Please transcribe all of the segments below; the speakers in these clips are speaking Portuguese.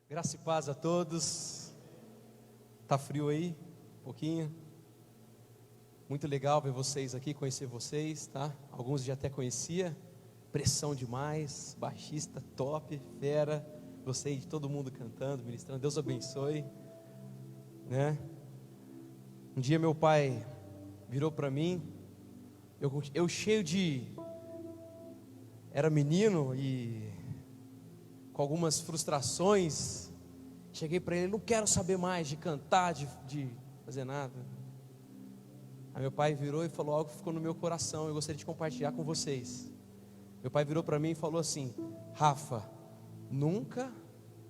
Graça e paz a todos. Tá frio aí? Um pouquinho. Muito legal ver vocês aqui, conhecer vocês, tá? Alguns já até conhecia. Pressão demais, baixista top, fera. Gostei de todo mundo cantando, ministrando. Deus abençoe, né? Um dia meu pai virou para mim, eu cheio de... Era menino e com algumas frustrações, cheguei para ele, não quero saber mais de cantar, de fazer nada. Aí meu pai virou e falou algo que ficou no meu coração, eu gostaria de compartilhar com vocês. Meu pai virou para mim e falou assim: Rafa, nunca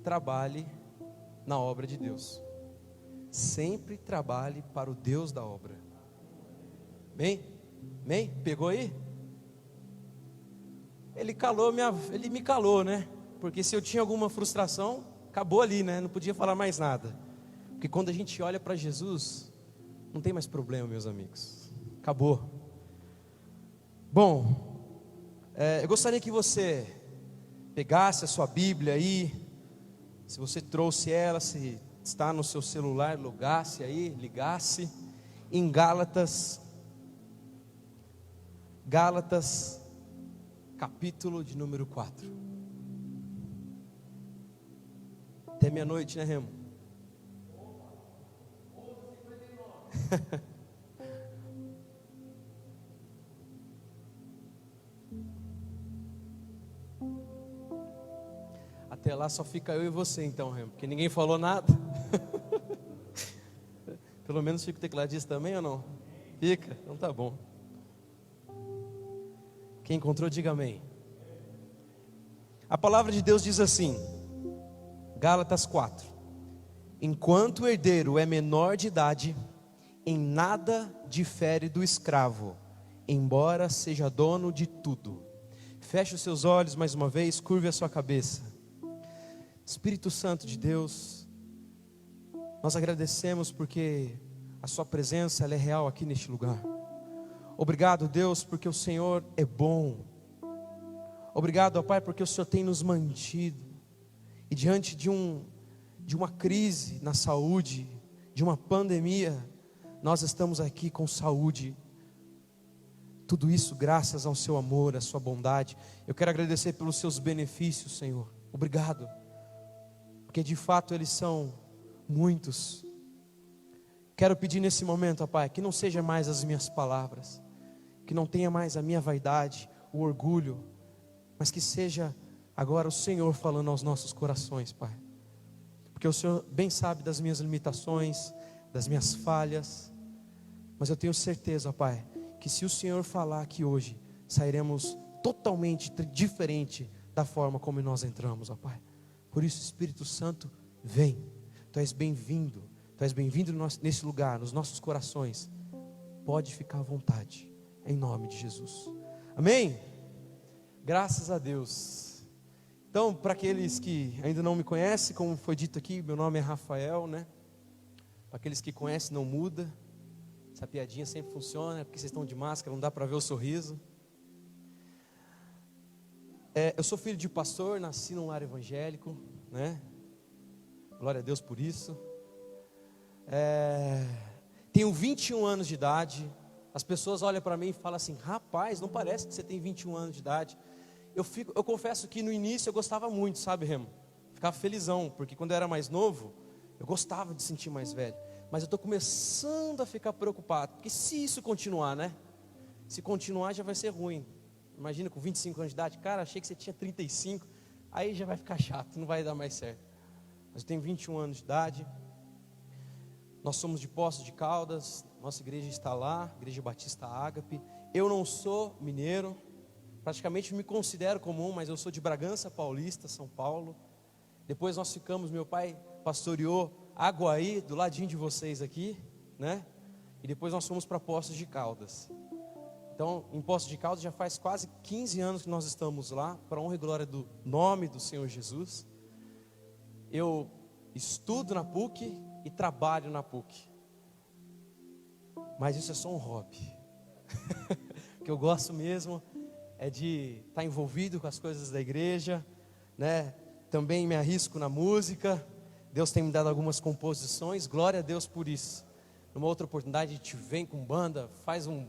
trabalhe na obra de Deus, sempre trabalhe para o Deus da obra. Amém? Amém? Pegou aí? Ele me calou, né? Porque se eu tinha alguma frustração, acabou ali, né? Não podia falar mais nada. Porque quando a gente olha para Jesus, não tem mais problema, meus amigos. Acabou. Bom, eu gostaria que você pegasse a sua Bíblia aí. Se você trouxe ela, se está no seu celular, ligasse em Gálatas capítulo de número 4. Até meia-noite, né, Remo? Até lá só fica eu e você então, Remo, porque ninguém falou nada. Pelo menos fica o tecladista também ou não? Fica? Então tá bom. Quem encontrou, diga amém. A palavra de Deus diz assim, Gálatas 4: enquanto o herdeiro é menor de idade, em nada difere do escravo, embora seja dono de tudo. Feche os seus olhos mais uma vez, curve a sua cabeça. Espírito Santo de Deus, nós agradecemos porque a sua presença ela é real aqui neste lugar. Obrigado, Deus, porque o Senhor é bom. Obrigado, ó Pai, porque o Senhor tem nos mantido. E diante de uma crise na saúde, de uma pandemia, nós estamos aqui com saúde. Tudo isso graças ao seu amor, à sua bondade. Eu quero agradecer pelos seus benefícios, Senhor. Obrigado, porque de fato eles são muitos. Quero pedir nesse momento, ó Pai, que não seja mais as minhas palavras, que não tenha mais a minha vaidade, o orgulho, mas que seja agora o Senhor falando aos nossos corações, Pai. Porque o Senhor bem sabe das minhas limitações, das minhas falhas, mas eu tenho certeza, Pai, que se o Senhor falar aqui hoje, sairemos totalmente diferente da forma como nós entramos, ó Pai. Por isso, Espírito Santo, vem. Tu és bem-vindo nesse lugar, nos nossos corações. Pode ficar à vontade, em nome de Jesus. Amém? Graças a Deus. Então, para aqueles que ainda não me conhecem, como foi dito aqui, meu nome é Rafael, né? Para aqueles que conhecem, não muda. Essa piadinha sempre funciona, porque vocês estão de máscara, não dá para ver o sorriso. Eu sou filho de pastor, nasci num lar evangélico, né? Glória a Deus por isso. Tenho 21 anos de idade. As pessoas olham para mim e falam assim: rapaz, não parece que você tem 21 anos de idade. Eu confesso que no início eu gostava muito, sabe, Remo? Ficava felizão, porque quando eu era mais novo, eu gostava de sentir mais velho. Mas eu estou começando a ficar preocupado, porque se isso continuar, né? Se continuar já vai ser ruim. Imagina com 25 anos de idade, cara, achei que você tinha 35, aí já vai ficar chato, não vai dar mais certo. Mas eu tenho 21 anos de idade. Nós somos de Poços de Caldas, nossa igreja está lá, Igreja Batista Ágape. Eu não sou mineiro, praticamente me considero comum, mas eu sou de Bragança Paulista, São Paulo. Depois nós ficamos, meu pai pastoreou Aguaí, do ladinho de vocês aqui, né? E depois nós fomos para Poços de Caldas. Então, em Poços de Caldas já faz quase 15 anos que nós estamos lá, para a honra e glória do nome do Senhor Jesus. Eu estudo na PUC e trabalho na PUC. Mas isso é só um hobby. O que eu gosto mesmo é de estar envolvido com as coisas da igreja, né? também me arrisco na música. Deus tem me dado algumas composições, glória a Deus por isso. Numa outra oportunidade a gente vem com banda, faz um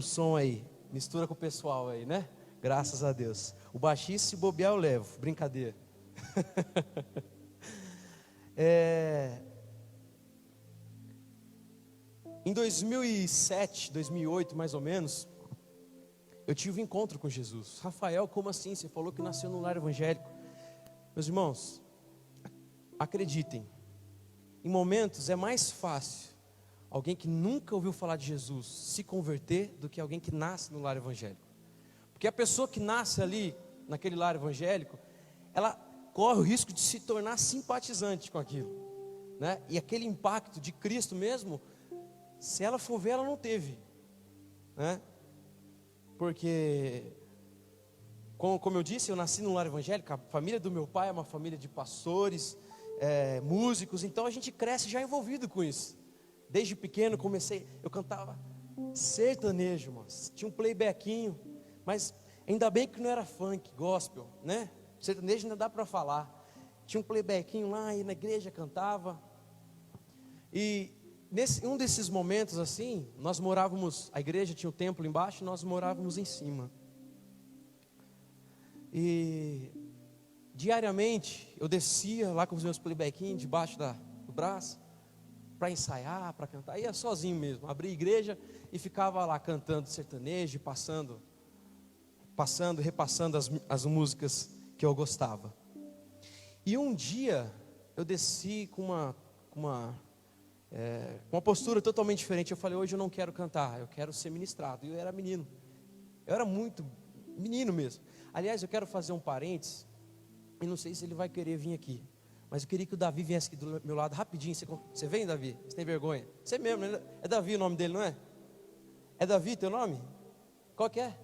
som aí, mistura com o pessoal aí, né? Graças a Deus. O baixista, se bobear, eu levo, brincadeira. Em 2007, 2008 mais ou menos, eu tive um encontro com Jesus. Rafael, como assim? Você falou que nasceu num lar evangélico. Meus irmãos, acreditem, em momentos é mais fácil alguém que nunca ouviu falar de Jesus se converter do que alguém que nasce no lar evangélico. Porque a pessoa que nasce ali, naquele lar evangélico, ela corre o risco de se tornar simpatizante com aquilo, né? E aquele impacto de Cristo mesmo, se ela for ver, ela não teve, né? Porque, como eu disse, eu nasci num lar evangélico. A família do meu pai é uma família de pastores, músicos. Então a gente cresce já envolvido com isso. Desde pequeno eu cantava sertanejo, mas tinha um playbackinho. Mas ainda bem que não era funk, gospel, né? Sertanejo ainda dá para falar. Tinha um playbackinho lá e na igreja cantava. E um desses momentos assim, nós morávamos, a igreja tinha o templo embaixo, nós morávamos em cima. E diariamente eu descia lá com os meus playbackinhos debaixo do braço, para ensaiar, para cantar. Ia sozinho mesmo, abria a igreja e ficava lá cantando sertanejo, repassando as músicas que eu gostava. E um dia eu desci com uma postura totalmente diferente. Eu falei, hoje eu não quero cantar, eu quero ser ministrado. E eu era menino, eu era muito menino mesmo. Aliás, eu quero fazer um parênteses, e não sei se ele vai querer vir aqui, mas eu queria que o Davi viesse aqui do meu lado rapidinho. Você vem, Davi? Você tem vergonha? Você mesmo, né? É Davi o nome dele, não é? É Davi teu nome? Qual que é?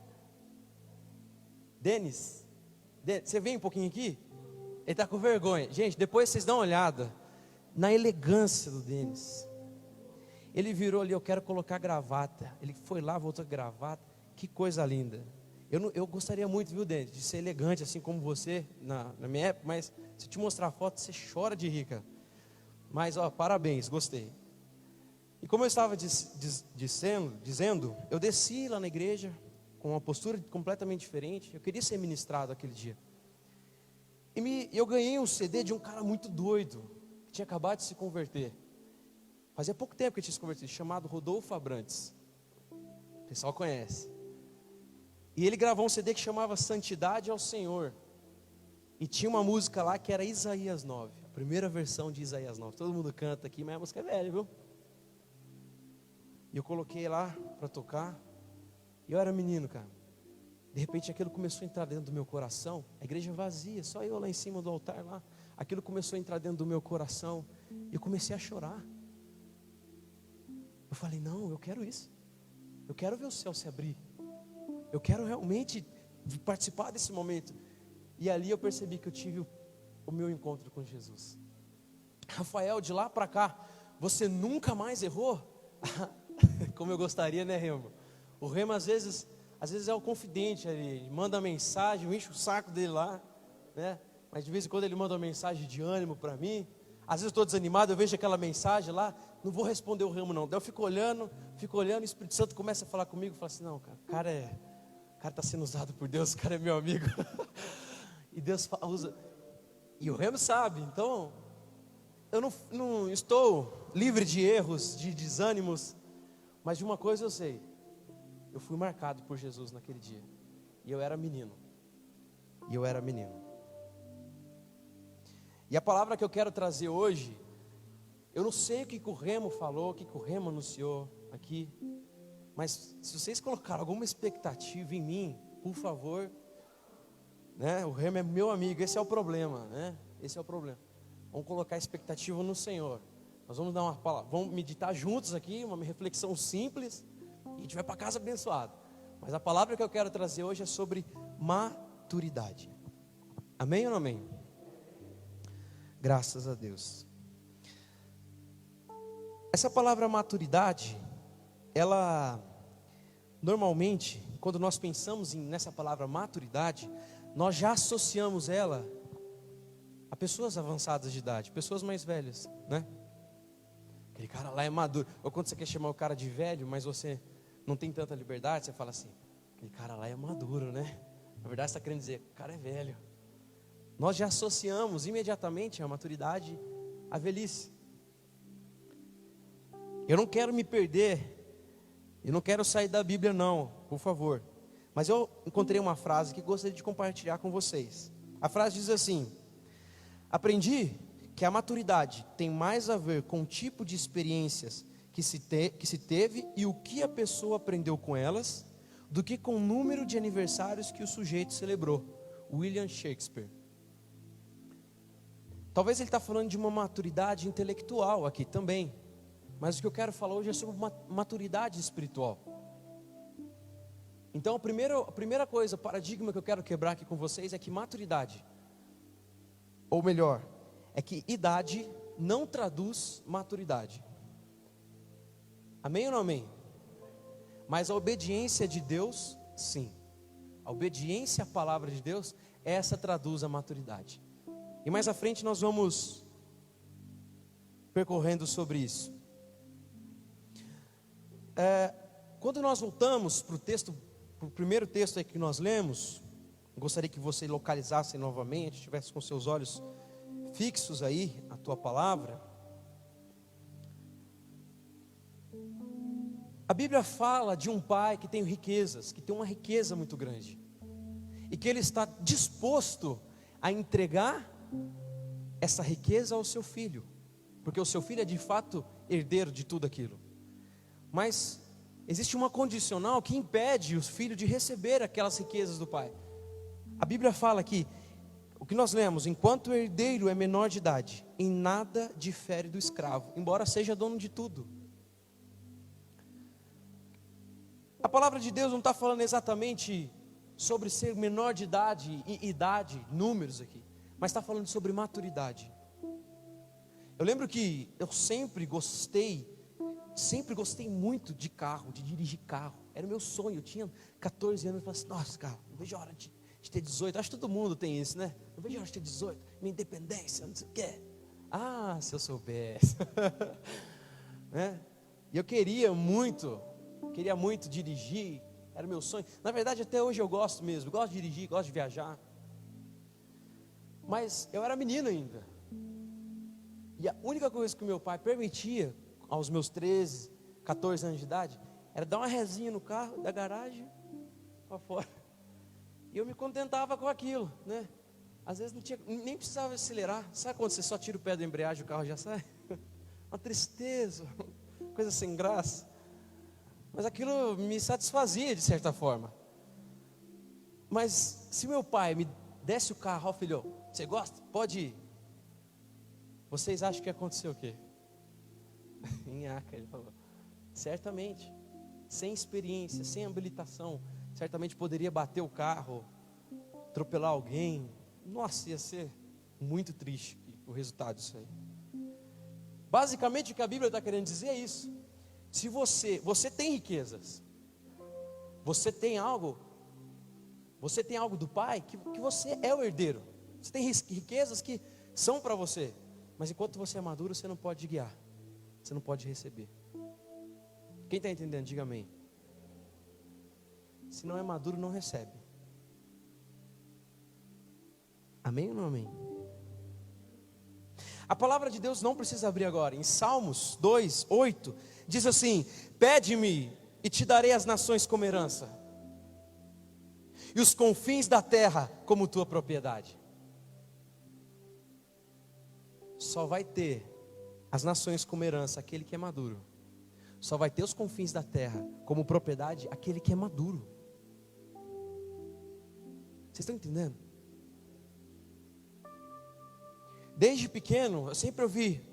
Denis? Você vem um pouquinho aqui? Ele está com vergonha. Gente, depois vocês dão uma olhada na elegância do Denis. Ele virou ali, eu quero colocar gravata. Ele foi lá, voltou com gravata. Que coisa linda. Eu gostaria muito, viu, Denis, de ser elegante assim como você na minha época. Mas se eu te mostrar a foto, você chora de rica. Mas, parabéns, gostei. E como eu estava dizendo, eu desci lá na igreja com uma postura completamente diferente. Eu queria ser ministrado aquele dia. E eu ganhei um CD de um cara muito doido, que tinha acabado de se converter. Fazia pouco tempo que ele tinha se convertido, chamado Rodolfo Abrantes. O pessoal conhece. E ele gravou um CD que chamava Santidade ao Senhor. E tinha uma música lá que era Isaías 9, a primeira versão de Isaías 9. Todo mundo canta aqui, mas a música é velha, viu? E eu coloquei lá para tocar. E eu era menino, cara. De repente aquilo começou a entrar dentro do meu coração. A igreja vazia, só eu lá em cima do altar lá. Aquilo começou a entrar dentro do meu coração. E eu comecei a chorar. Eu falei, não, eu quero isso. Eu quero ver o céu se abrir. Eu quero realmente participar desse momento. E ali eu percebi que eu tive o meu encontro com Jesus. Rafael, de lá para cá, você nunca mais errou? Como eu gostaria, né, Remo? O Remo às vezes é o confidente ali, ele manda mensagem, eu encho o saco dele lá, né? Mas de vez em quando ele manda uma mensagem de ânimo para mim. Às vezes eu estou desanimado, eu vejo aquela mensagem lá, não vou responder o Remo não. Daí eu fico olhando, o Espírito Santo começa a falar comigo, fala assim, não, cara, o cara está sendo usado por Deus, o cara é meu amigo. E Deus usa, e o Remo sabe. Então eu não estou livre de erros, de desânimos, mas de uma coisa eu sei, eu fui marcado por Jesus naquele dia. E eu era menino. E a palavra que eu quero trazer hoje, eu não sei o que o Remo falou, o que o Remo anunciou aqui, mas se vocês colocaram alguma expectativa em mim, por favor, né? O Remo é meu amigo, esse é o problema, né? Esse é o problema. Vamos colocar a expectativa no Senhor. Nós vamos dar uma palavra, vamos meditar juntos aqui, uma reflexão simples, e a gente vai para casa abençoado. Mas a palavra que eu quero trazer hoje é sobre maturidade. Amém ou não amém? Graças a Deus. Essa palavra maturidade, ela normalmente, quando nós pensamos nessa palavra maturidade, nós já associamos ela a pessoas avançadas de idade, pessoas mais velhas, né? Aquele cara lá é maduro. Ou quando você quer chamar o cara de velho, mas você não tem tanta liberdade, você fala assim, aquele cara lá é maduro, né? Na verdade você está querendo dizer, o cara é velho. Nós já associamos imediatamente a maturidade à velhice. Eu não quero me perder, eu não quero sair da Bíblia não, por favor. Mas eu encontrei uma frase que gostaria de compartilhar com vocês. A frase diz assim: aprendi que a maturidade tem mais a ver com o tipo de experiências que se teve e o que a pessoa aprendeu com elas, do que com o número de aniversários que o sujeito celebrou. William Shakespeare. Talvez ele está falando de uma maturidade intelectual aqui também, mas o que eu quero falar hoje é sobre uma maturidade espiritual. Então a primeira coisa, o paradigma que eu quero quebrar aqui com vocês é que maturidade, ou melhor, é que idade não traduz maturidade. Amém ou não amém? Mas a obediência de Deus, sim. A obediência à palavra de Deus, essa traduz a maturidade. E mais à frente nós vamos percorrendo sobre isso. Quando nós voltamos para o primeiro texto aí que nós lemos, gostaria que você localizasse novamente, estivesse com seus olhos fixos aí, a tua palavra. A Bíblia fala de um pai que tem riquezas, que tem uma riqueza muito grande, e que ele está disposto a entregar essa riqueza ao seu filho, porque o seu filho é de fato herdeiro de tudo aquilo. Mas existe uma condicional que impede o filho de receber aquelas riquezas do pai. A Bíblia fala que, o que nós lemos, enquanto o herdeiro é menor de idade, em nada difere do escravo, embora seja dono de tudo. A palavra de Deus não está falando exatamente sobre ser menor de idade e idade, números aqui, mas está falando sobre maturidade. Eu lembro que eu sempre gostei muito de carro, de dirigir carro. Era o meu sonho. Eu tinha 14 anos e falava assim, nossa, cara, não vejo a hora de ter 18. Acho que todo mundo tem isso, né? Não vejo a hora de ter 18, minha independência, não sei o que. Ah, se eu soubesse. Né? E eu queria muito dirigir. Era o meu sonho. Na verdade, até hoje eu gosto mesmo. Gosto de dirigir, gosto de viajar. Mas eu era menino ainda. E a única coisa que o meu pai permitia, aos meus 13, 14 anos de idade, era dar uma resinha no carro, da garagem para fora. E eu me contentava com aquilo, né? Às vezes nem precisava acelerar. Sabe quando você só tira o pé da embreagem e o carro já sai? Uma tristeza, coisa sem graça. Mas aquilo me satisfazia de certa forma. Mas se meu pai me desse o carro, ó filho, você gosta? Pode ir. Vocês acham que aconteceu o quê? Nhaca, ele falou. Certamente, sem experiência, sem habilitação, certamente poderia bater o carro, atropelar alguém. Nossa, ia ser muito triste o resultado disso aí. Basicamente o que a Bíblia está querendo dizer é isso. Se você tem riquezas, você tem algo do Pai, que você é o herdeiro. Você tem riquezas que são para você, mas enquanto você é maduro, você não pode guiar, você não pode receber. Quem está entendendo, diga amém. Se não é maduro, não recebe. Amém ou não amém? A palavra de Deus não precisa abrir agora. Em Salmos 2:8 diz assim: pede-me e te darei as nações como herança, e os confins da terra como tua propriedade. Só vai ter as nações como herança aquele que é maduro. Só vai ter os confins da terra como propriedade aquele que é maduro. Vocês estão entendendo? Desde pequeno, eu sempre ouvi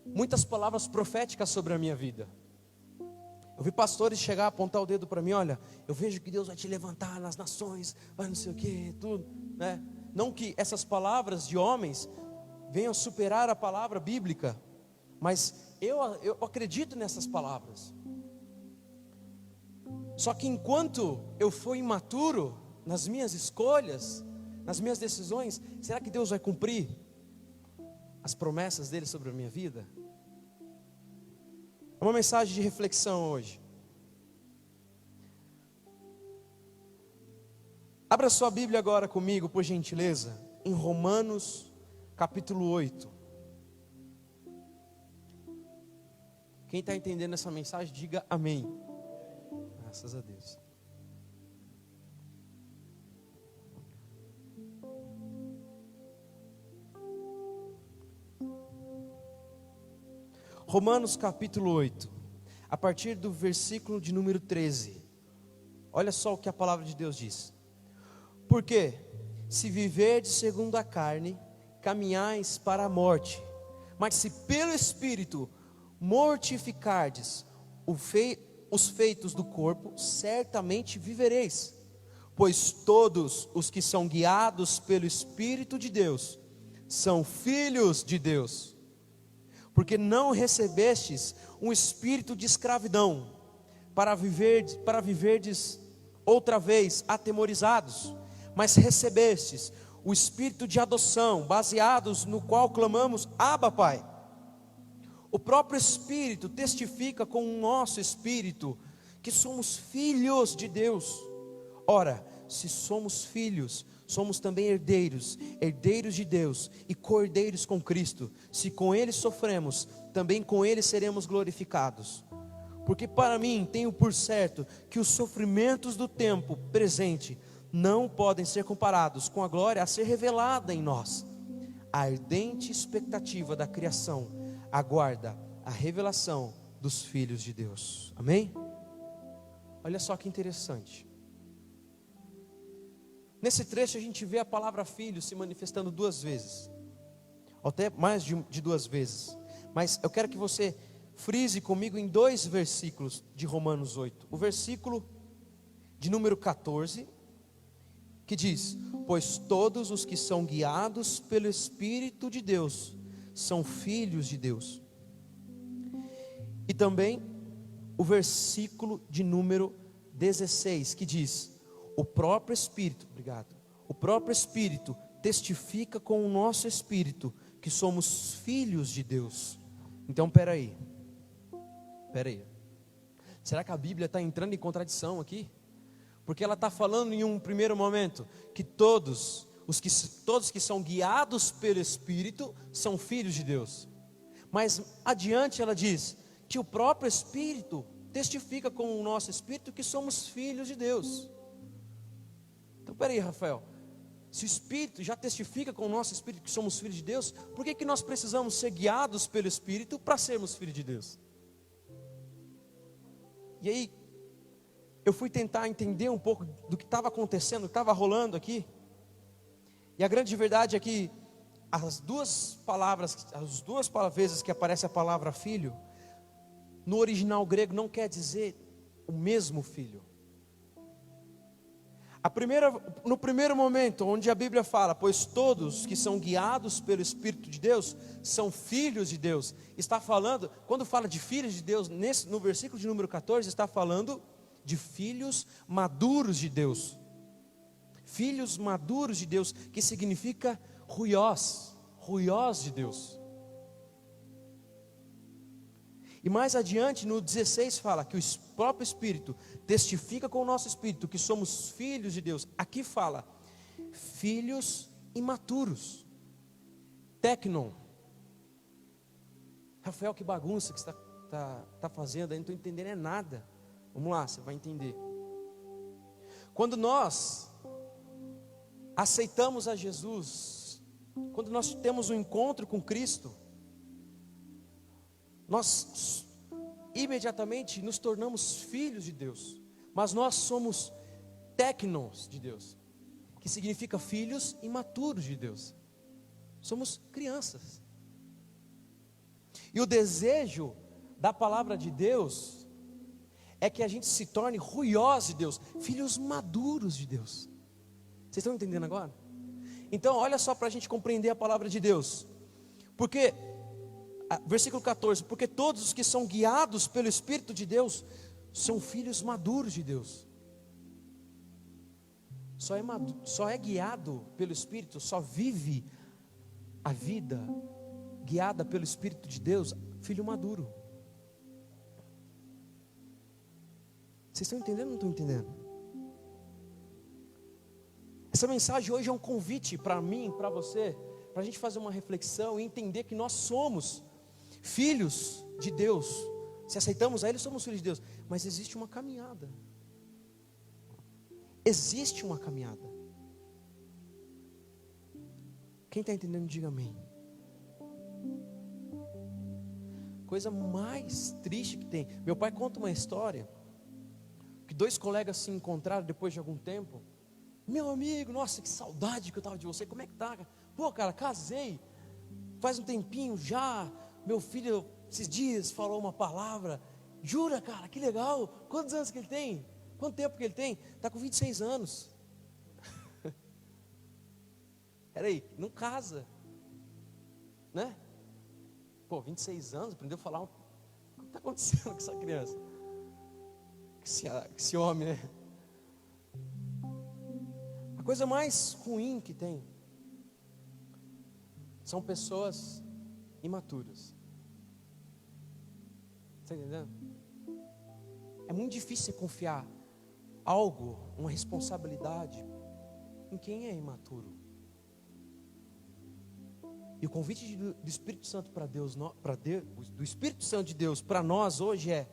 muitas palavras proféticas sobre a minha vida. Eu vi pastores chegar a apontar o dedo para mim: olha, eu vejo que Deus vai te levantar nas nações, vai não sei o que, tudo, né? Não que essas palavras de homens venham superar a palavra bíblica, mas eu acredito nessas palavras. Só que enquanto eu fui imaturo nas minhas escolhas, nas minhas decisões, será que Deus vai cumprir as promessas dele sobre a minha vida? É uma mensagem de reflexão hoje. Abra sua Bíblia agora comigo, por gentileza, em Romanos capítulo 8. Quem está entendendo essa mensagem, diga amém. Graças a Deus. Romanos capítulo 8, a partir do versículo de número 13. Olha só o que a palavra de Deus diz. Porque se viverdes segundo a carne, caminhais para a morte. Mas se pelo Espírito mortificardes os feitos do corpo, certamente vivereis. Pois todos os que são guiados pelo Espírito de Deus, são filhos de Deus. Porque não recebestes um espírito de escravidão, para viverdes outra vez atemorizados, mas recebestes o espírito de adoção, baseados no qual clamamos, Abba, Pai. O próprio Espírito testifica com o nosso espírito que somos filhos de Deus. Ora, se somos filhos, somos também herdeiros, herdeiros de Deus e co-herdeiros com Cristo. Se com Ele sofremos, também com Ele seremos glorificados. Porque para mim tenho por certo que os sofrimentos do tempo presente não podem ser comparados com a glória a ser revelada em nós. A ardente expectativa da criação aguarda a revelação dos filhos de Deus. Amém? Olha só que interessante. Nesse trecho a gente vê a palavra filho se manifestando duas vezes, até mais de duas vezes. Mas eu quero que você frise comigo em dois versículos de Romanos 8. O versículo de número 14, que diz: pois todos os que são guiados pelo Espírito de Deus são filhos de Deus. E também o versículo de número 16, que diz: o próprio Espírito, o próprio Espírito testifica com o nosso espírito que somos filhos de Deus. Então peraí, será que a Bíblia está entrando em contradição aqui? Porque ela está falando em um primeiro momento que todos que são guiados pelo Espírito são filhos de Deus. Mas adiante ela diz que o próprio Espírito testifica com o nosso espírito que somos filhos de Deus. Então peraí, Rafael, se o Espírito já testifica com o nosso espírito que somos filhos de Deus, por que nós precisamos ser guiados pelo Espírito para sermos filhos de Deus? E aí eu fui tentar entender um pouco do que estava acontecendo, do que estava rolando aqui. E a grande verdade é que as duas vezes que aparece a palavra filho, no original grego não quer dizer o mesmo filho. No primeiro momento, onde a Bíblia fala, pois todos que são guiados pelo Espírito de Deus, são filhos de Deus, está falando, quando fala de filhos de Deus, no versículo de número 14, está falando de filhos maduros de Deus. Filhos maduros de Deus, que significa ruiós de Deus. E mais adiante no 16 fala que o próprio Espírito testifica com o nosso espírito que somos filhos de Deus. Aqui fala filhos imaturos, tecnon. Rafael, que bagunça que você está fazendo aí, não estou entendendo nada. Vamos lá, você vai entender. Quando nós aceitamos a Jesus, quando nós temos um encontro com Cristo, nós imediatamente nos tornamos filhos de Deus. Mas nós somos tecnons de Deus, que significa filhos imaturos de Deus. Somos crianças. E o desejo da palavra de Deus é que a gente se torne ruiós de Deus, filhos maduros de Deus. Vocês estão entendendo agora? Então olha só para a gente compreender a palavra de Deus. Porque versículo 14, porque todos os que são guiados pelo Espírito de Deus são filhos maduros de Deus. só é guiado pelo Espírito, só vive a vida guiada pelo Espírito de Deus, filho maduro. Vocês estão entendendo ou não estão entendendo? Essa mensagem hoje é um convite para mim, para você, para a gente fazer uma reflexão e entender que nós somos filhos de Deus. Se aceitamos a Ele, somos filhos de Deus. Mas existe uma caminhada. Existe uma caminhada. Quem está entendendo, diga amém. Coisa mais triste que tem. Meu pai conta uma história que 2 colegas se encontraram depois de algum tempo. Meu amigo, nossa, que saudade que eu estava de você. Como é que tá, cara? Pô, cara, casei faz um tempinho já. Meu filho esses dias falou uma palavra. Jura, cara, que legal. Quantos anos que ele tem? Quanto tempo que ele tem? Está com 26 anos. Peraí, não casa, né? Pô, 26 anos, aprendeu a falar. O que está acontecendo com essa criança? Com esse homem, né? A coisa mais ruim que tem são pessoas imaturas. Está entendendo? É muito difícil você confiar algo, uma responsabilidade em quem é imaturo. E o convite do Espírito Santo para Deus, do Espírito Santo de Deus para nós hoje é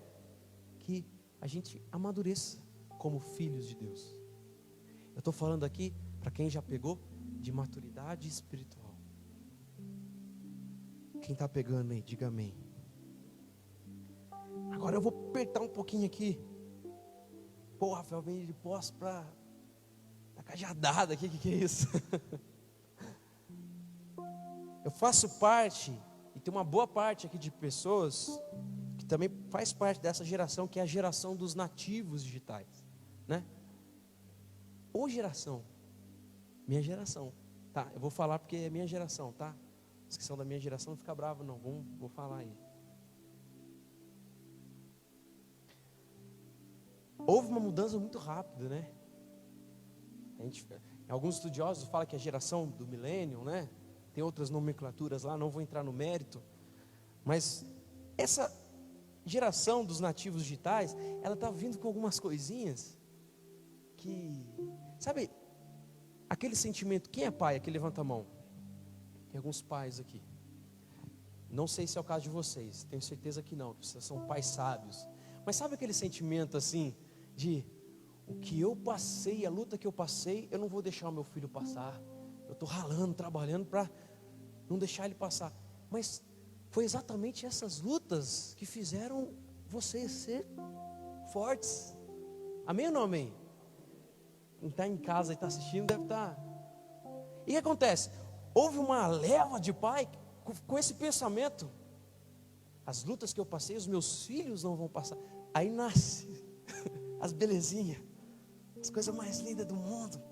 que a gente amadureça como filhos de Deus. Eu estou falando aqui para quem já pegou de maturidade espiritual. Quem está pegando aí, diga amém. Agora eu vou apertar um pouquinho aqui. Pô, Rafael, vem de posse para a cajadada aqui, que é isso? Eu faço parte, e tem uma boa parte aqui de pessoas que também faz parte dessa geração, que é a geração dos nativos digitais, né? Ou geração, minha geração, tá? Eu vou falar porque é minha geração, tá? Os que são da minha geração não fica bravo não, vou falar aí. Houve uma mudança muito rápida, né? Alguns estudiosos falam que a geração do milênio, né? Tem outras nomenclaturas lá, não vou entrar no mérito. Mas essa geração dos nativos digitais, ela está vindo com algumas coisinhas que, sabe, aquele sentimento, quem é pai aqui, levanta a mão. Tem alguns pais aqui. Não sei se é o caso de vocês, tenho certeza que não, que vocês são pais sábios. Mas sabe aquele sentimento assim, de o que eu passei, a luta que eu passei, eu não vou deixar o meu filho passar. Eu estou ralando, trabalhando para não deixar ele passar. Mas foi exatamente essas lutas que fizeram vocês ser fortes. Amém ou não amém? Quem está em casa e está assistindo deve estar. E o que acontece? Houve uma leva de pai com esse pensamento. As lutas que eu passei, os meus filhos não vão passar. Aí nasce as belezinhas, as coisas mais lindas do mundo.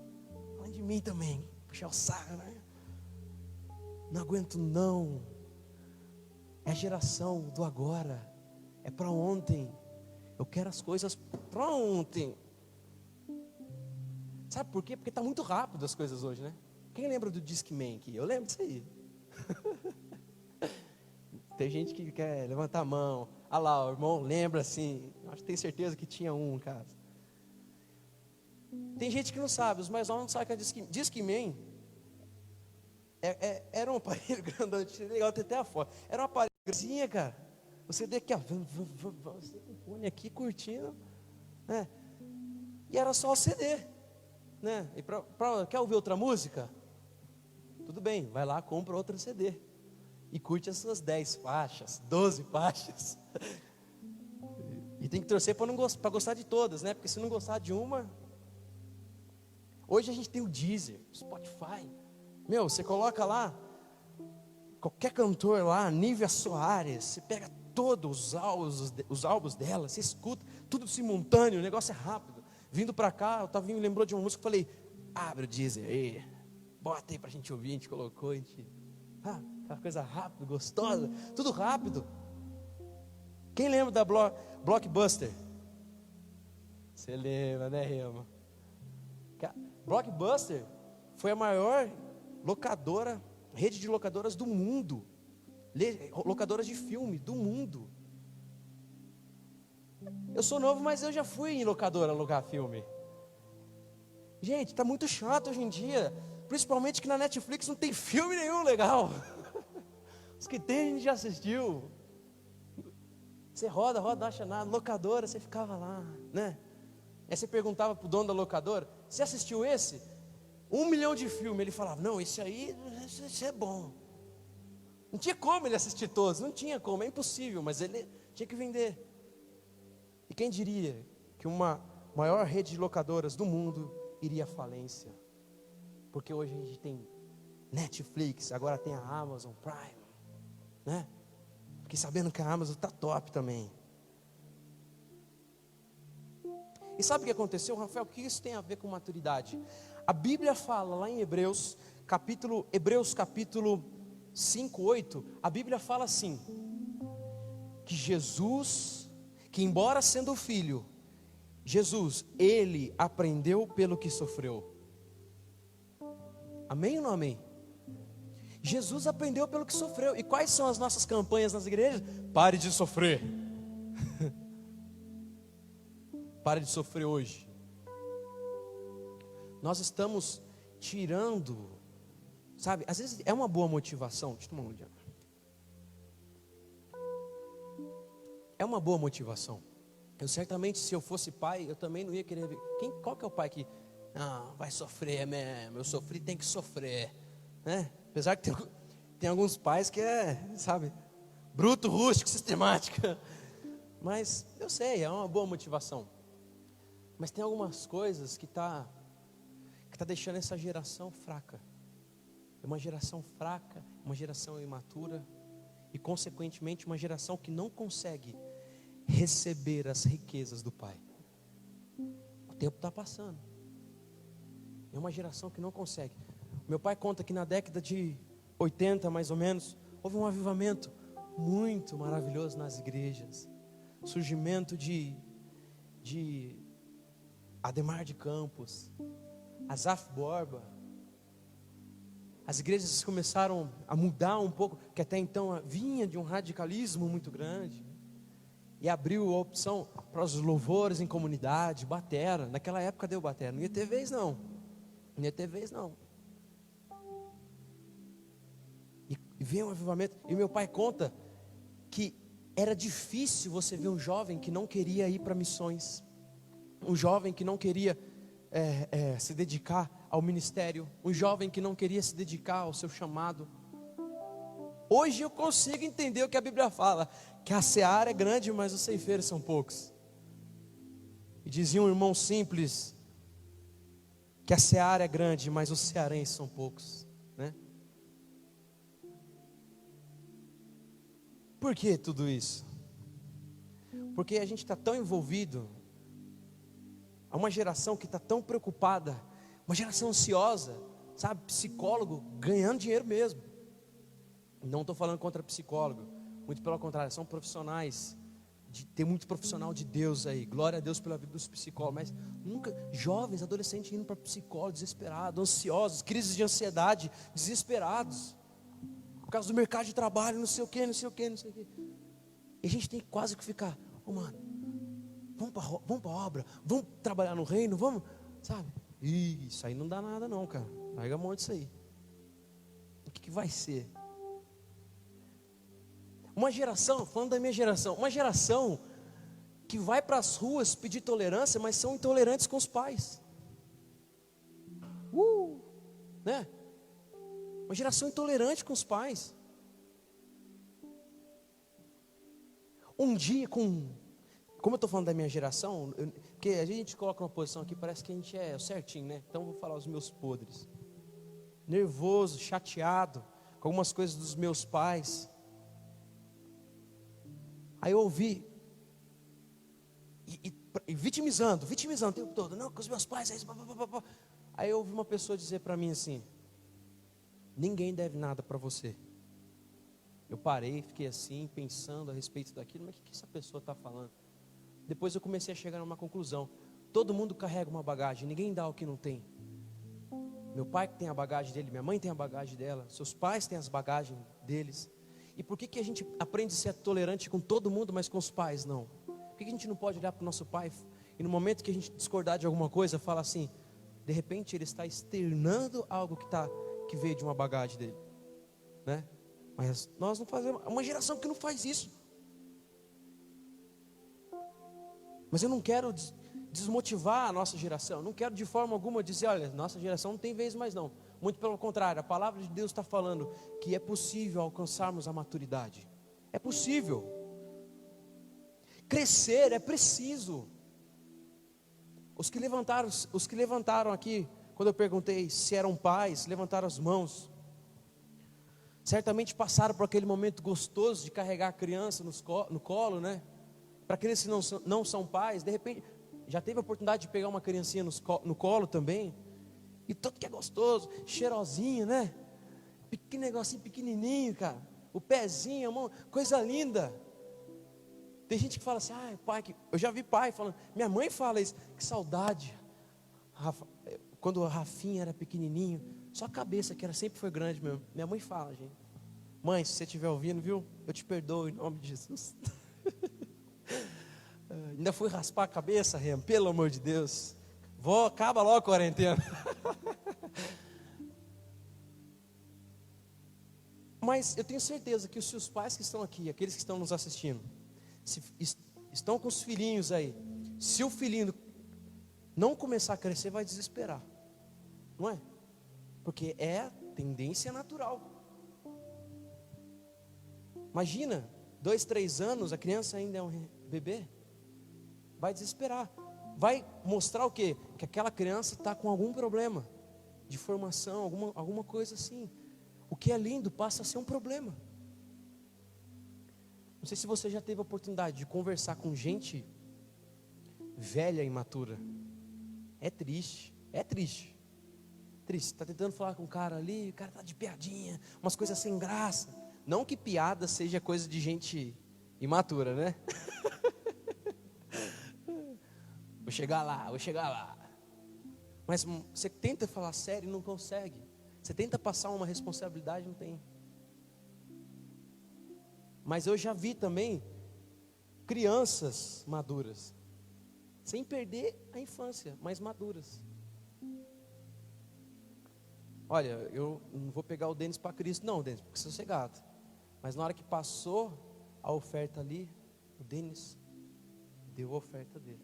Falando de mim também, puxar o saco, né? Não aguento não. É a geração do agora. É para ontem. Eu quero as coisas para ontem. Sabe por quê? Porque está muito rápido as coisas hoje, né? Quem lembra do Discman aqui? Eu lembro disso aí. Tem gente que quer levantar a mão. Ah lá, o irmão lembra assim. Acho que tem certeza que tinha um em casa. Tem gente que não sabe, os mais novos não sabem que é Discman. Era um aparelho grandão, legal, tem até a foto. Era um aparelho grandinho, cara. Você vê aqui, ó, você com o fone aqui curtindo, né? E era só o CD, né? E quer ouvir outra música? Tudo bem, vai lá, compra outro CD. E curte as suas 10 faixas, 12 faixas. E tem que torcer para gostar de todas, né? Porque se não gostar de uma... Hoje a gente tem o Deezer, o Spotify. Meu, você coloca lá, qualquer cantor lá, Nívia Soares, você pega todos os álbuns dela, você escuta, tudo simultâneo, o negócio é rápido. Vindo para cá, o Tavinho lembrou de uma música, eu falei, abre o Deezer aí, bota aí pra gente ouvir, a gente colocou, aquela coisa rápida, gostosa, tudo rápido. Quem lembra da Blockbuster? Você lembra, né, Rema? Blockbuster foi a maior locadora, rede de locadoras do mundo. Locadoras de filme do mundo. Eu sou novo, mas eu já fui em locadora alugar filme. Gente, está muito chato hoje em dia. Principalmente que na Netflix não tem filme nenhum legal. Os que tem a gente já assistiu. Você roda, não acha nada. Locadora, você ficava lá, né? Aí você perguntava pro dono da locadora: você assistiu esse? 1 milhão de filmes. Ele falava: não, esse aí, esse é bom. Não tinha como ele assistir todos, não tinha como, é impossível, mas ele tinha que vender. E quem diria que uma maior rede de locadoras do mundo iria à falência? Porque hoje a gente tem Netflix, agora tem a Amazon Prime, né? Fiquei sabendo que a Amazon está top também. E sabe o que aconteceu, Rafael? O que isso tem a ver com maturidade? A Bíblia fala lá em Hebreus capítulo 5, 8, a Bíblia fala assim, que Jesus, que embora sendo filho, Jesus, ele aprendeu pelo que sofreu. Amém ou não amém? Jesus aprendeu pelo que sofreu. E quais são as nossas campanhas nas igrejas? Pare de sofrer. Pare de sofrer hoje. Nós estamos tirando, sabe, às vezes é uma boa motivação. Deixa eu tomar um dia. É uma boa motivação. Eu certamente, se eu fosse pai, eu também não ia querer ver. Qual que é o pai que vai sofrer mesmo? Eu sofri, tem que sofrer, né? Apesar que tem alguns pais que sabe, bruto, rústico, sistemático. Mas eu sei, é uma boa motivação. Mas tem algumas coisas que tá deixando essa geração fraca. É uma geração fraca, uma geração imatura e consequentemente uma geração que não consegue receber as riquezas do Pai. O tempo está passando. É uma geração que não consegue. Meu pai conta que na década de 80, mais ou menos, houve um avivamento muito maravilhoso nas igrejas. Surgimento de Ademar de Campos, Asaf Borba. As igrejas começaram a mudar um pouco, que até então vinha de um radicalismo muito grande. E abriu a opção para os louvores em comunidade, batera. Naquela época deu batera, não ia ter vez não. Não ia ter vez não. E veio um avivamento. E meu pai conta que era difícil você ver um jovem que não queria ir para missões. Um jovem que não queria se dedicar ao ministério. Um jovem que não queria se dedicar ao seu chamado. Hoje eu consigo entender o que a Bíblia fala, que a seara é grande, mas os ceifeiros são poucos. E dizia um irmão simples, que a seara é grande, mas os cearenses são poucos, né? Por que tudo isso? Porque a gente está tão envolvido, há uma geração que está tão preocupada, uma geração ansiosa, sabe, psicólogo ganhando dinheiro mesmo. Não estou falando contra psicólogo, muito pelo contrário, são profissionais, tem muito profissional de Deus aí, glória a Deus pela vida dos psicólogos, mas nunca, jovens, adolescentes indo para psicólogo, desesperados, ansiosos, crises de ansiedade, desesperados, por causa do mercado de trabalho, não sei o que, não sei o que, não sei o que. E a gente tem quase que ficar, mano, vamos para a obra, vamos trabalhar no reino, vamos, sabe? Isso aí não dá nada não, cara, larga a mão disso aí. O que vai ser? Uma geração, falando da minha geração, uma geração que vai para as ruas pedir tolerância, mas são intolerantes com os pais. Né? Uma geração intolerante com os pais. Um dia, como eu estou falando da minha geração, porque a gente coloca uma posição aqui, parece que a gente é certinho, né? Então eu vou falar os meus podres. Nervoso, chateado com algumas coisas dos meus pais. Aí eu ouvi, e vitimizando o tempo todo, não, com os meus pais, aí eu ouvi uma pessoa dizer para mim assim, ninguém deve nada para você. Eu parei, fiquei assim, pensando a respeito daquilo, mas o que essa pessoa está falando? Depois eu comecei a chegar a uma conclusão, todo mundo carrega uma bagagem, ninguém dá o que não tem. Meu pai que tem a bagagem dele, minha mãe tem a bagagem dela, seus pais têm as bagagens deles. E por que a gente aprende a ser tolerante com todo mundo, mas com os pais não? Por que a gente não pode olhar para o nosso pai e no momento que a gente discordar de alguma coisa, fala assim, de repente ele está externando algo que veio de uma bagagem dele, né? Mas nós não fazemos, é uma geração que não faz isso. Mas eu não quero desmotivar a nossa geração, não quero de forma alguma dizer, olha, nossa geração não tem vez mais não. Muito pelo contrário, a palavra de Deus está falando que é possível alcançarmos a maturidade. É possível. Crescer é preciso. Os que levantaram aqui, quando eu perguntei se eram pais, levantaram as mãos. Certamente passaram por aquele momento gostoso de carregar a criança no colo, né? Para aqueles que não são pais, de repente, já teve a oportunidade de pegar uma criancinha no colo também. E tudo que é gostoso, cheirosinho, né? Pequeno negocinho pequenininho, cara. O pezinho, a mão, coisa linda. Tem gente que fala assim, pai, eu já vi pai falando, minha mãe fala isso, que saudade. Quando o Rafinha era pequenininho, só a cabeça que sempre foi grande mesmo. Minha mãe fala, gente. Mãe, se você estiver ouvindo, viu? Eu te perdoo em nome de Jesus. Ainda fui raspar a cabeça, Rem, pelo amor de Deus. Vó, acaba logo a quarentena. Mas eu tenho certeza que os seus pais que estão aqui, aqueles que estão nos assistindo, estão com os filhinhos aí. Se o filhinho não começar a crescer, vai desesperar. Não é? Porque é a tendência natural. Imagina, 2, 3 anos, a criança ainda é um bebê. Vai desesperar. Vai mostrar o quê? Que aquela criança está com algum problema de formação, alguma coisa assim. O que é lindo passa a ser um problema. Não sei se você já teve a oportunidade de conversar com gente velha e imatura. É triste, triste. Está tentando falar com um cara ali, o cara está de piadinha, umas coisas sem graça. Não que piada seja coisa de gente imatura, né? Vou chegar lá. Mas você tenta falar sério e não consegue. Você tenta passar uma responsabilidade, não tem. Mas eu já vi também crianças maduras, sem perder a infância, mas maduras. Olha, eu não vou pegar o Denis para Cristo, não, Denis, porque sossegado. Mas na hora que passou a oferta ali, o Denis deu a oferta dele.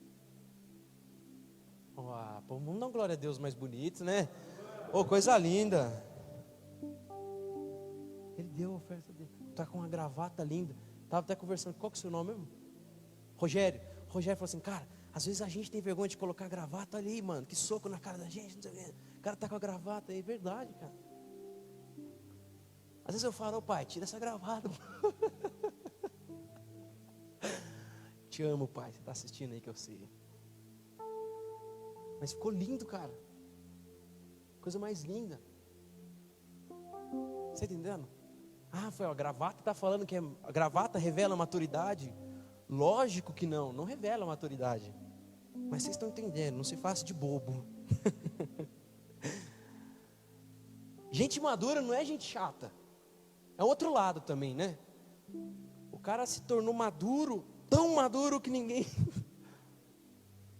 Vamos dar uma glória a Deus mais bonito, né? Coisa linda. Ele deu a oferta dele. Está com uma gravata linda. Estava até conversando. Qual que é o seu nome mesmo? Rogério. Rogério falou assim, cara, às vezes a gente tem vergonha de colocar gravata ali, mano. Que soco na cara da gente, não sei o quê. O cara está com a gravata aí, verdade, cara. Às vezes eu falo, pai, tira essa gravata. Te amo, pai. Você está assistindo aí que eu sei. Mas ficou lindo, cara. Coisa mais linda. Você está entendendo? Foi a gravata está falando que a gravata revela a maturidade. Lógico que não revela a maturidade. Mas vocês estão entendendo, não se faça de bobo. Gente madura não é gente chata. É outro lado também, né? O cara se tornou maduro, tão maduro que ninguém...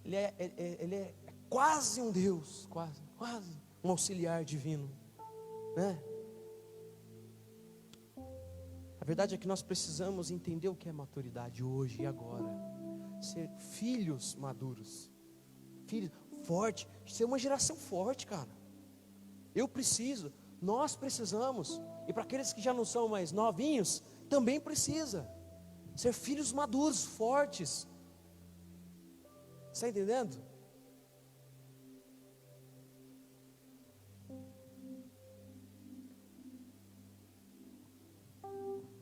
Ele é quase um Deus, quase um auxiliar divino, né? A verdade é que nós precisamos entender o que é maturidade hoje e agora. Ser filhos maduros, filhos fortes, ser uma geração forte, cara. Nós precisamos, e para aqueles que já não são mais novinhos, também precisa ser filhos maduros, fortes. Está entendendo?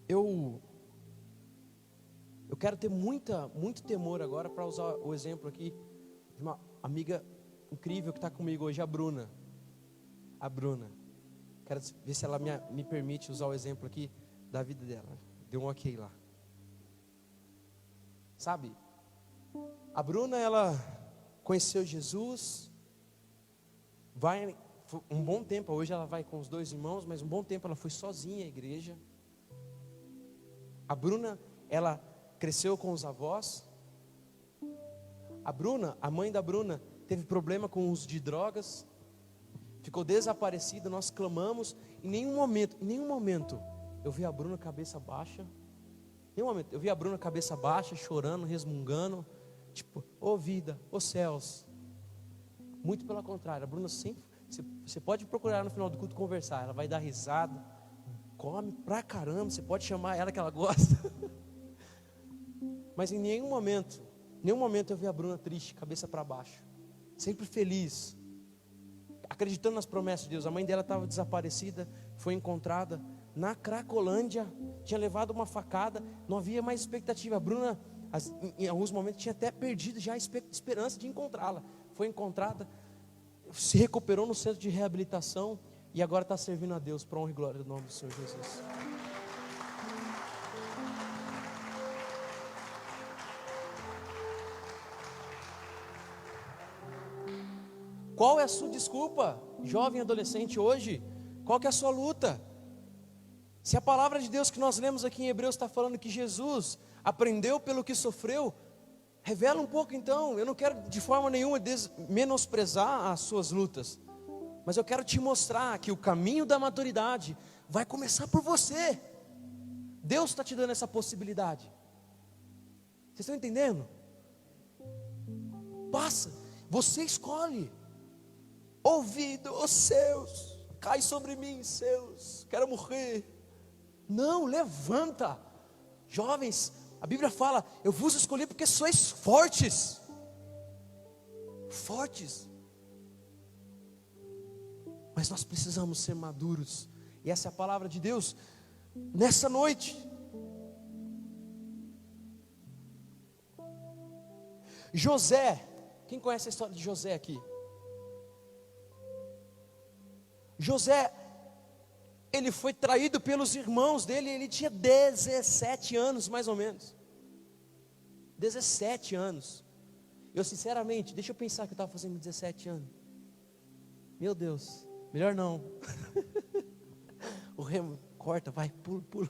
Eu quero ter muito temor agora para usar o exemplo aqui de uma amiga incrível que está comigo hoje, a Bruna. Quero ver se ela me permite usar o exemplo aqui da vida dela. Deu um ok lá. Sabe, a Bruna, ela conheceu Jesus, vai um bom tempo, hoje ela vai com os 2 irmãos, mas um bom tempo ela foi sozinha à igreja. A Bruna, ela cresceu com os avós. A Bruna, a mãe da Bruna, teve problema com o uso de drogas, ficou desaparecida, nós clamamos, em nenhum momento, eu vi a Bruna cabeça baixa, em nenhum momento, eu vi a Bruna cabeça baixa, chorando, resmungando, tipo, ô vida, ô céus. Muito pelo contrário, a Bruna sempre, você pode procurar no final do culto conversar, ela vai dar risada, come pra caramba, você pode chamar ela que ela gosta. Mas em nenhum momento eu vi a Bruna triste, cabeça para baixo, sempre feliz, acreditando nas promessas de Deus. A mãe dela estava desaparecida, foi encontrada na Cracolândia, tinha levado uma facada, não havia mais expectativa. A Bruna, em alguns momentos, tinha até perdido já a esperança de encontrá-la. Foi encontrada, se recuperou no centro de reabilitação e agora está servindo a Deus, para honra e glória do nome do Senhor Jesus. Qual é a sua desculpa, jovem adolescente hoje? Qual que é a sua luta? Se a palavra de Deus que nós lemos aqui em Hebreus está falando que Jesus aprendeu pelo que sofreu, revela um pouco então. Eu não quero de forma nenhuma menosprezar as suas lutas, mas eu quero te mostrar que o caminho da maturidade vai começar por você. Deus está te dando essa possibilidade. Vocês estão entendendo? Passa, você escolhe. Ouvido, os seus, cai sobre mim, seus, quero morrer. Não, levanta. Jovens, a Bíblia fala, eu vos escolhi porque sois fortes. Fortes. Mas nós precisamos ser maduros. E essa é a palavra de Deus nessa noite. José, quem conhece a história de José aqui? José, ele foi traído pelos irmãos dele, ele tinha 17 anos mais ou menos. 17 anos. Eu sinceramente, deixa eu pensar que eu estava fazendo 17 anos. Meu Deus, melhor não. O remo, corta, vai, pula.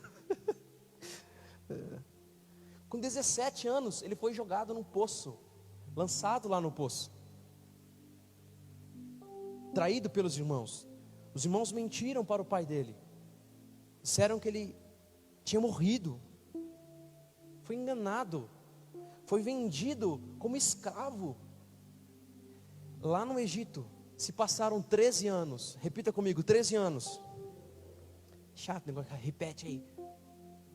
Com 17 anos, ele foi jogado num poço, lançado lá no poço. Traído pelos irmãos. Os irmãos mentiram para o pai dele. Disseram que ele tinha morrido. Foi enganado. Foi vendido como escravo. Lá no Egito, se passaram 13 anos. Repita comigo, 13 anos. Chato negócio, repete aí.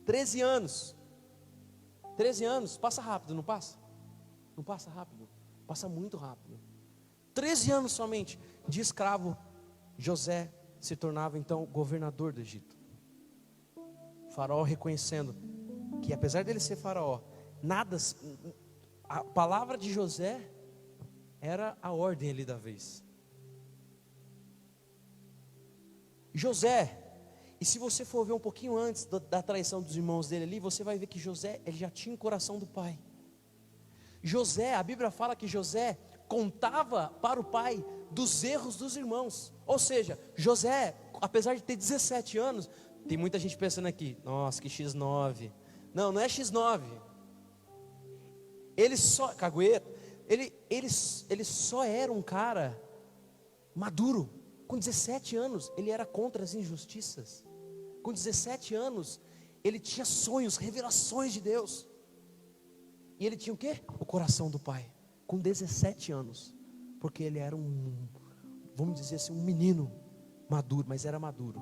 13 anos. 13 anos, passa rápido, não passa? Não passa rápido? Passa muito rápido. 13 anos somente de escravo. José se tornava então governador do Egito. Faraó reconhecendo que apesar dele ser faraó, a palavra de José era a ordem ali da vez. José, e se você for ver um pouquinho antes da traição dos irmãos dele ali, você vai ver que José, ele já tinha o coração do pai. José, a Bíblia fala que José contava para o pai dos erros dos irmãos. Ou seja, José, apesar de ter 17 anos, tem muita gente pensando aqui, nossa, que X9. Não é X9. Ele só, cagueiro, ele só era um cara maduro. Com 17 anos, ele era contra as injustiças. Com 17 anos, ele tinha sonhos, revelações de Deus. E ele tinha o quê? O coração do pai. Com 17 anos. Porque ele era vamos dizer assim, um menino maduro, mas era maduro.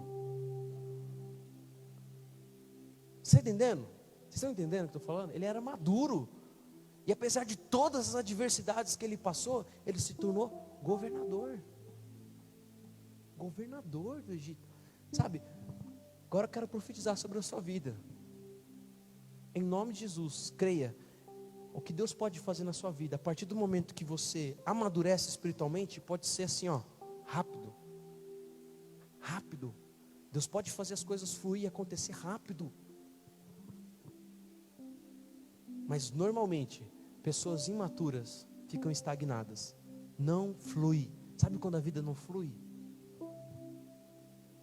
Você está entendendo? Vocês estão entendendo o que eu estou falando? Ele era maduro. E apesar de todas as adversidades que ele passou, ele se tornou governador. Governador do Egito. Sabe, agora eu quero profetizar sobre a sua vida. Em nome de Jesus, creia. O que Deus pode fazer na sua vida, a partir do momento que você amadurece espiritualmente, pode ser assim, rápido. Rápido. Deus pode fazer as coisas fluir e acontecer rápido. Mas normalmente, pessoas imaturas ficam estagnadas. Não flui. Sabe quando a vida não flui?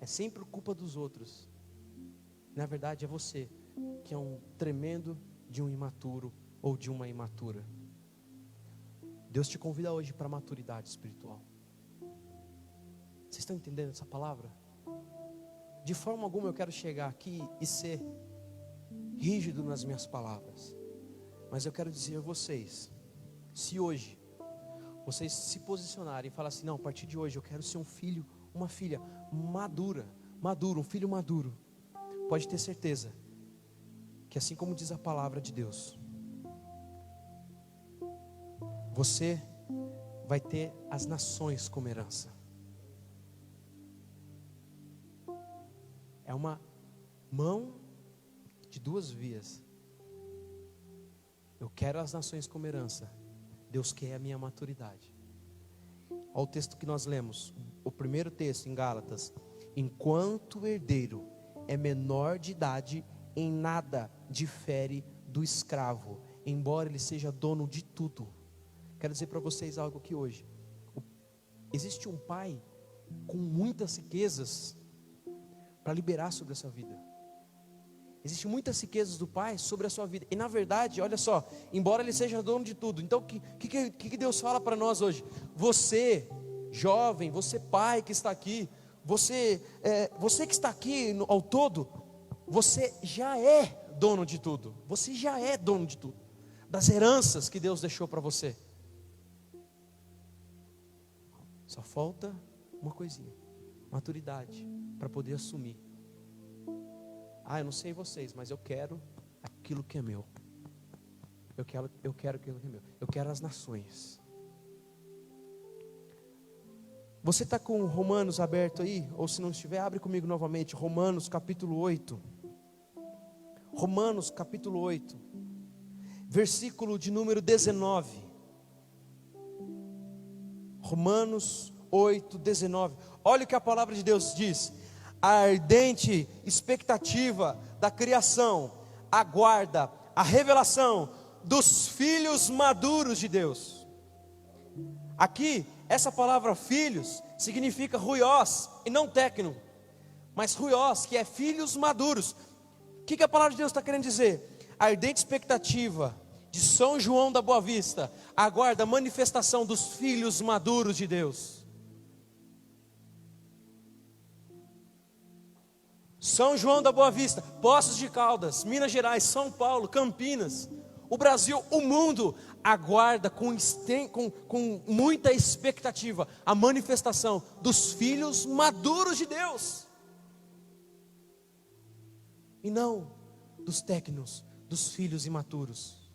sempre culpa dos outros. Na verdade é você que é um tremendo de um imaturo ou de uma imatura. Deus te convida hoje para a maturidade espiritual. Vocês estão entendendo essa palavra? De forma alguma eu quero chegar aqui e ser rígido nas minhas palavras. Mas eu quero dizer a vocês, se hoje vocês se posicionarem e falar assim, não, a partir de hoje eu quero ser um filho, uma filha maduro, um filho maduro, pode ter certeza que assim como diz a palavra de Deus, você vai ter as nações como herança. É uma mão de duas vias. Eu quero as nações como herança. Deus quer a minha maturidade. Olha o texto que nós lemos, o primeiro texto em Gálatas. Enquanto o herdeiro é menor de idade, em nada difere do escravo, embora ele seja dono de tudo. Quero dizer para vocês algo aqui hoje. Existe um pai com muitas riquezas para liberar sobre a sua vida. Existem muitas riquezas do pai sobre a sua vida. E na verdade, olha só, embora ele seja dono de tudo. Então o que Deus fala para nós hoje? Você, jovem, você pai que está aqui, você que está aqui ao todo, você já é dono de tudo. Você já é dono de tudo. Das heranças que Deus deixou para você. Só falta uma coisinha: maturidade para poder assumir. Eu não sei vocês, mas eu quero aquilo que é meu. Eu quero aquilo que é meu. Eu quero as nações. Você está com Romanos aberto aí? Ou se não estiver, abre comigo novamente. Romanos capítulo 8. Romanos capítulo 8. Versículo de número 19. Romanos 8, 19. Olha o que a palavra de Deus diz. A ardente expectativa da criação aguarda a revelação dos filhos maduros de Deus. Aqui, essa palavra filhos significa ruiós e não tecno, mas ruiós, que é filhos maduros. O que a palavra de Deus está querendo dizer? A ardente expectativa de São João da Boa Vista aguarda a manifestação dos filhos maduros de Deus. São João da Boa Vista, Poços de Caldas, Minas Gerais, São Paulo, Campinas, o Brasil, o mundo aguarda com muita expectativa a manifestação dos filhos maduros de Deus. E não dos tecnos, dos filhos imaturos,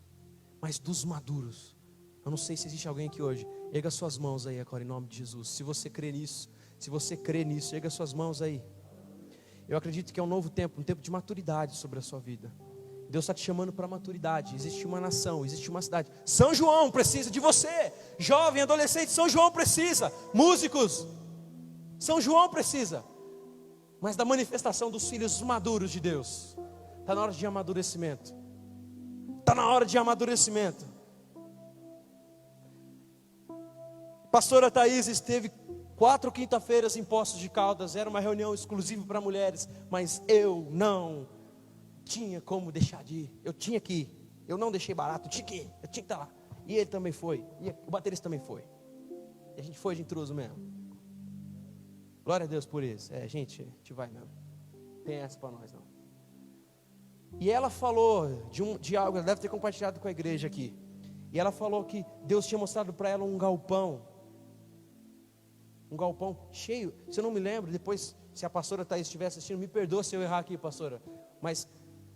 mas dos maduros. Eu não sei se existe alguém aqui hoje. Erga suas mãos aí agora em nome de Jesus. Se você crê nisso, erga suas mãos aí. Eu acredito que é um novo tempo, um tempo de maturidade sobre a sua vida. Deus está te chamando para a maturidade. Existe uma nação, existe uma cidade. São João precisa de você, jovem, adolescente. São João precisa, músicos. São João precisa, mas da manifestação dos filhos maduros de Deus. Está na hora de amadurecimento. Está na hora de amadurecimento. Pastora Thaís esteve 4 quinta-feiras em Poços de Caldas. Era uma reunião exclusiva para mulheres, mas eu não tinha como deixar de ir. Eu tinha que ir. Eu não deixei barato, eu tinha que ir. Eu tinha que estar lá. E ele também foi. E o baterista também foi. E a gente foi de intruso mesmo. Glória a Deus por isso. A gente vai mesmo. Tem essa para nós não. E ela falou de algo, ela deve ter compartilhado com a igreja aqui. E ela falou que Deus tinha mostrado para ela um galpão cheio. Se eu não me lembro, depois, se a pastora Thaís estiver assistindo, me perdoa se eu errar aqui, pastora. Mas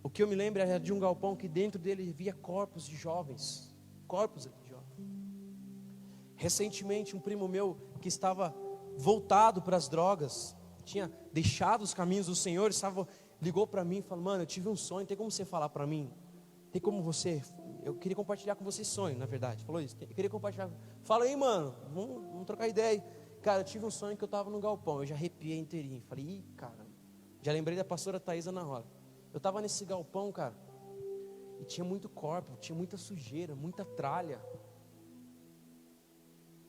o que eu me lembro era de um galpão que dentro dele havia corpos de jovens. Corpos de jovens. Recentemente, um primo meu que estava voltado para as drogas, tinha deixado os caminhos do Senhor, ligou para mim e falou: mano, eu tive um sonho, tem como você falar para mim? Tem como você... Eu queria compartilhar com você esse sonho, na verdade. Falou isso. Eu queria compartilhar. Fala aí, mano, vamos trocar ideia. Cara, eu tive um sonho que eu estava no galpão. Eu já arrepiei inteirinho. Falei, ih, cara. Já lembrei da pastora Thaisa na hora. Eu estava nesse galpão, cara. E tinha muito corpo, tinha muita sujeira, muita tralha.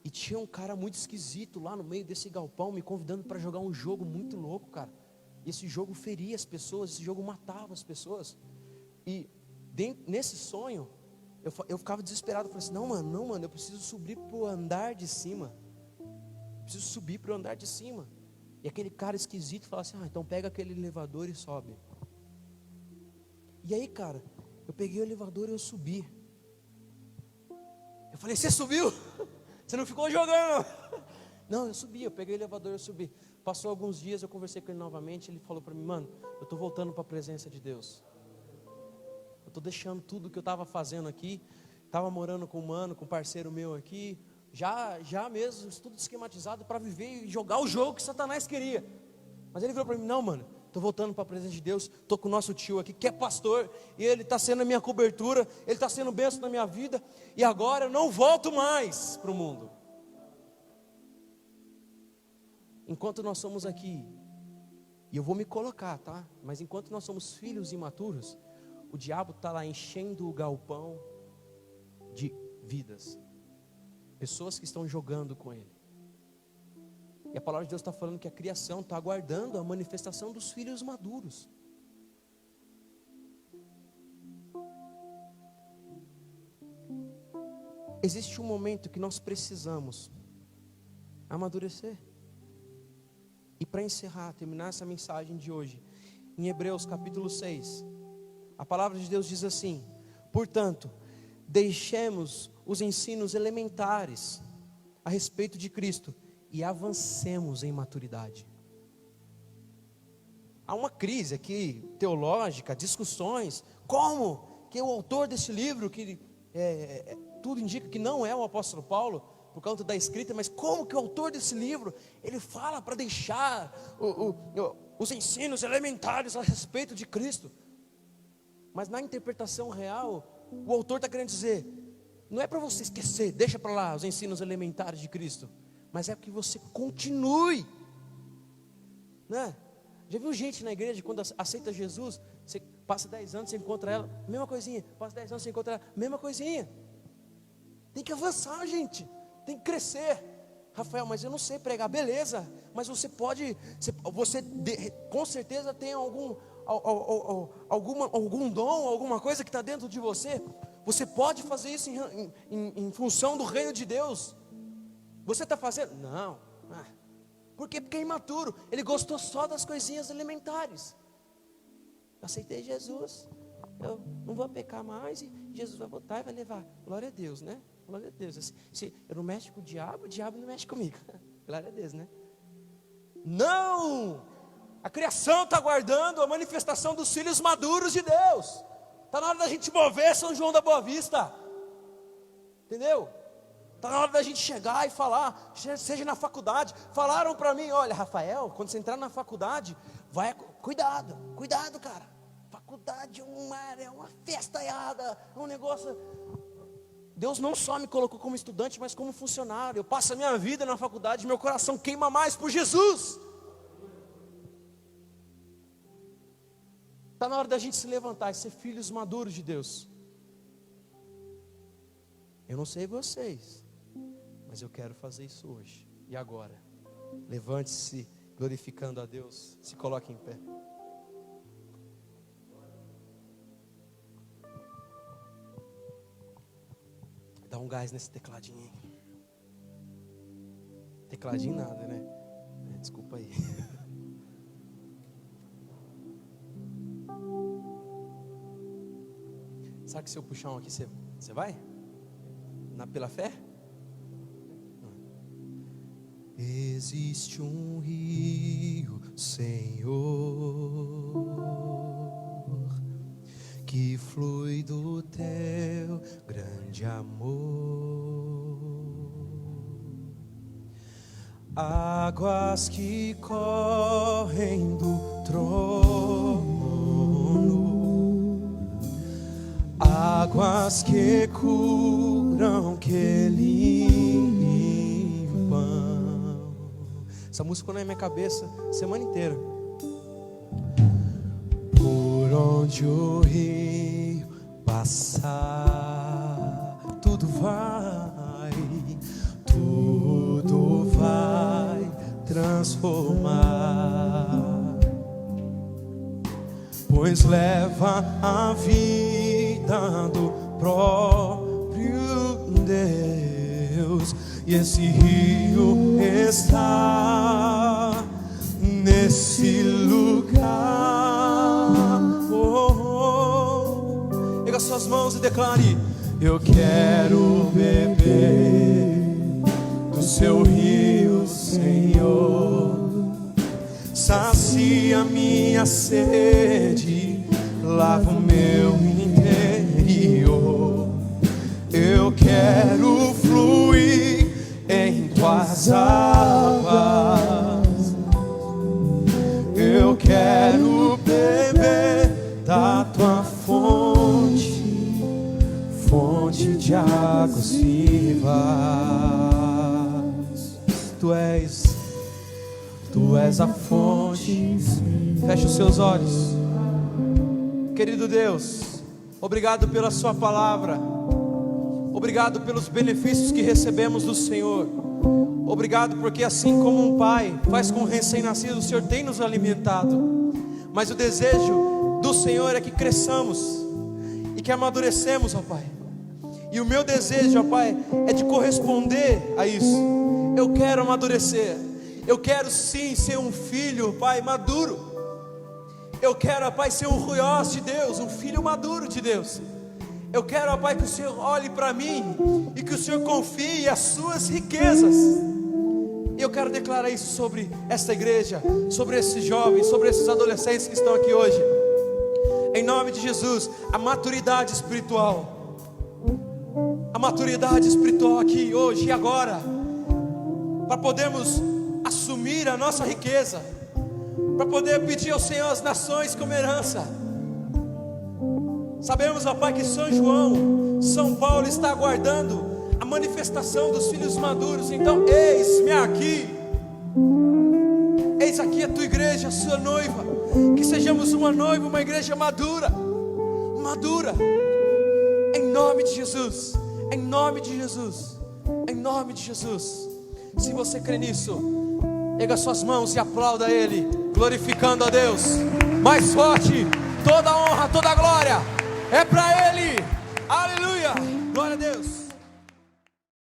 E tinha um cara muito esquisito lá no meio desse galpão, me convidando para jogar um jogo muito louco, cara. E esse jogo feria as pessoas, esse jogo matava as pessoas. E nesse sonho, eu ficava desesperado. Eu falei assim, não mano, eu preciso subir para o andar de cima. Preciso subir para o andar de cima. E aquele cara esquisito falava assim, então pega aquele elevador e sobe. E aí, cara, eu peguei o elevador e eu subi. Eu falei, você subiu? Você não ficou jogando? Não, eu subi, eu peguei o elevador e eu subi. Passou alguns dias, eu conversei com ele novamente. Ele falou para mim, mano, eu estou voltando para a presença de Deus. Eu estou deixando tudo que eu estava fazendo aqui. Estava morando com um mano, com um parceiro meu aqui. Já mesmo, tudo esquematizado para viver e jogar o jogo que Satanás queria. Mas ele falou para mim, não mano, estou voltando para a presença de Deus. Estou com o nosso tio aqui, que é pastor. E ele está sendo a minha cobertura. Ele está sendo bênção na minha vida. E agora eu não volto mais para o mundo. Enquanto nós somos aqui, e eu vou me colocar, tá? Mas enquanto nós somos filhos imaturos, o diabo está lá enchendo o galpão de vidas. Pessoas que estão jogando com ele. E a palavra de Deus está falando que a criação está aguardando a manifestação dos filhos maduros. Existe um momento que nós precisamos amadurecer. E para encerrar, terminar essa mensagem de hoje, em Hebreus capítulo 6, a palavra de Deus diz assim: portanto, deixemos os ensinos elementares a respeito de Cristo e avancemos em maturidade. Há uma crise aqui teológica, discussões, como que o autor desse livro, que tudo indica que não é o apóstolo Paulo, por causa da escrita, mas como que o autor desse livro, ele fala para deixar os ensinos elementares a respeito de Cristo. Mas na interpretação real, o autor está querendo dizer, não é para você esquecer, deixa para lá os ensinos elementares de Cristo, mas é que você continue, né? Já viu gente na igreja, quando aceita Jesus, você passa 10 anos, você encontra ela, mesma coisinha, passa 10 anos, você encontra ela, mesma coisinha. Tem que avançar, gente, tem que crescer. Rafael, mas eu não sei pregar, beleza, mas você pode, com certeza tem algum dom, alguma coisa que está dentro de você. Você pode fazer isso em função do reino de Deus. Você está fazendo? Não. Por quê? Porque é imaturo. Ele gostou só das coisinhas elementares. Eu aceitei Jesus, eu não vou pecar mais, e Jesus vai voltar e vai levar. Glória a Deus, né? Glória a Deus. Se eu não mexo com o diabo não mexe comigo. Glória a Deus, né? Não! A criação está aguardando a manifestação dos filhos maduros de Deus. Está na hora da gente mover São João da Boa Vista. Entendeu? Está na hora da gente chegar e falar, seja na faculdade. Falaram para mim, olha Rafael, quando você entrar na faculdade, cuidado, cara. Faculdade é uma festaiada, é um negócio. Deus não só me colocou como estudante, mas como funcionário. Eu passo a minha vida na faculdade, meu coração queima mais por Jesus. Está na hora da gente se levantar e ser filhos maduros de Deus. Eu não sei vocês, mas eu quero fazer isso hoje. E agora? Levante-se glorificando a Deus. Se coloque em pé. Dá um gás nesse tecladinho aí. Tecladinho nada, né? Desculpa aí. Sabe que se eu puxar um aqui, você vai? Pela fé? Existe um rio, Senhor, que flui do teu grande amor. Águas que correm do trono, águas que curam, que limpam. Essa música ficou na minha cabeça a semana inteira. Por onde o rio passar, tudo vai tudo vai transformar, pois leva a vida do próprio Deus, e esse rio está nesse lugar. Pega suas mãos e declare: eu quero beber do seu rio, Senhor. Sacia minha sede, lava o meu interior. Eu quero fluir em tuas águas. Eu quero beber da tua fonte, fonte de águas vivas. Tu és a fonte. Feche os seus olhos. Querido Deus, obrigado pela sua palavra. Obrigado pelos benefícios que recebemos do Senhor. Obrigado porque assim como um pai faz com um recém-nascido, o Senhor tem nos alimentado. Mas o desejo do Senhor é que cresçamos e que amadurecemos, ó Pai. E o meu desejo, ó Pai, é de corresponder a isso. Eu quero amadurecer. Eu quero sim ser um filho, Pai, maduro. Eu quero, ó Pai, ser um ruiós de Deus, um filho maduro de Deus. Eu quero, ó Pai, que o Senhor olhe para mim e que o Senhor confie as suas riquezas. E eu quero declarar isso sobre esta igreja, sobre esses jovens, sobre esses adolescentes que estão aqui hoje. Em nome de Jesus, a maturidade espiritual aqui hoje e agora, para podermos assumir a nossa riqueza, para poder pedir ao Senhor as nações como herança. Sabemos, ó Pai, que São João, São Paulo está aguardando a manifestação dos filhos maduros. Então, eis-me aqui. Eis aqui a tua igreja, a sua noiva. Que sejamos uma noiva, uma igreja madura. Madura. Em nome de Jesus. Em nome de Jesus. Em nome de Jesus. Se você crê nisso, erga suas mãos e aplauda Ele, glorificando a Deus. Mais forte. Toda honra, toda glória é para Ele. Aleluia. Glória a Deus.